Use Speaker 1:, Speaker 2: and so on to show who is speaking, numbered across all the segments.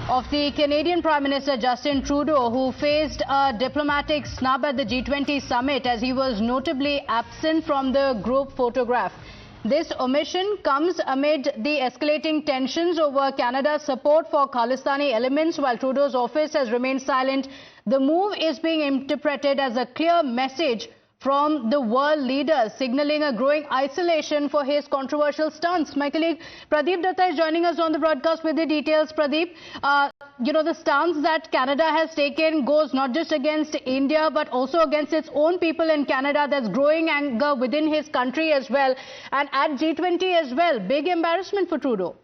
Speaker 1: of the Canadian Prime Minister Justin Trudeau, who faced a diplomatic snub at the G20 summit as he was notably absent from the group photograph. This omission comes amid the escalating tensions over Canada's support for Khalistani elements, while Trudeau's office has remained silent. The move is being interpreted as a clear message from the world leaders, signaling a growing isolation for his controversial stance. My colleague Pradeep Datta is joining us on the broadcast with the details. Pradeep, the stance that Canada has taken goes not just against India, but also against its own people in Canada. There's growing anger within his country as well. And at G20 as well, big embarrassment for Trudeau.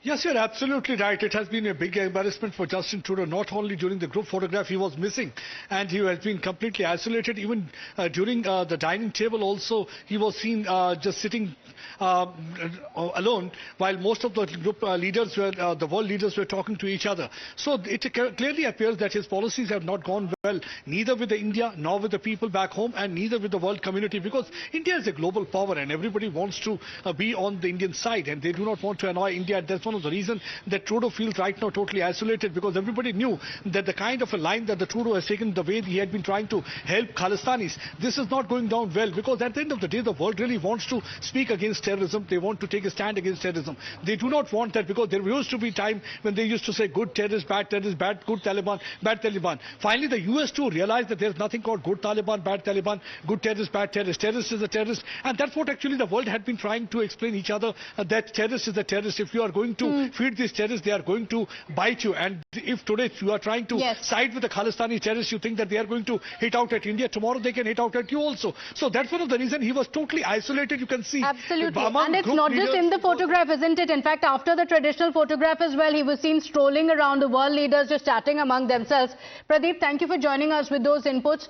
Speaker 2: Yes, you're absolutely right. It has been a big embarrassment for Justin Trudeau. Not only during the group photograph, he was missing and he has been completely isolated. Even during the dining table also, he was seen just sitting alone, while most of the group leaders were, the world leaders were talking to each other. So it clearly appears that his policies have not gone well, neither with India nor with the people back home, and neither with the world community, because India is a global power and everybody wants to be on the Indian side, and they do not want to annoy India. And that's one of the reasons that Trudeau feels right now totally isolated, because everybody knew that the kind of a line that the Trudeau has taken, the way he had been trying to help Khalistanis, this is not going down well, because at the end of the day, the world really wants to speak against terrorism. They want to take a stand against terrorism. They do not want that, because there used to be time when they used to say good terrorists, bad good Taliban, bad Taliban. Finally, the US too realized that there's nothing called good Taliban, bad Taliban, good terrorist, bad terrorist. Terrorist is a terrorist, and that's what actually the world had been trying to explain each other, that terrorist is a terrorist. If you are going to feed these terrorists, they are going to bite you. And if today you are trying to side with the Khalistani terrorists, you think that they are going to hit out at India, tomorrow they can hit out at you also. So that's one of the reasons he was totally isolated. You can see.
Speaker 1: Absolutely. And it's not just in the photograph, isn't it? In fact, after the traditional photograph as well, he was seen strolling around, the world leaders just chatting among themselves. Pradeep, thank you for joining us with those inputs.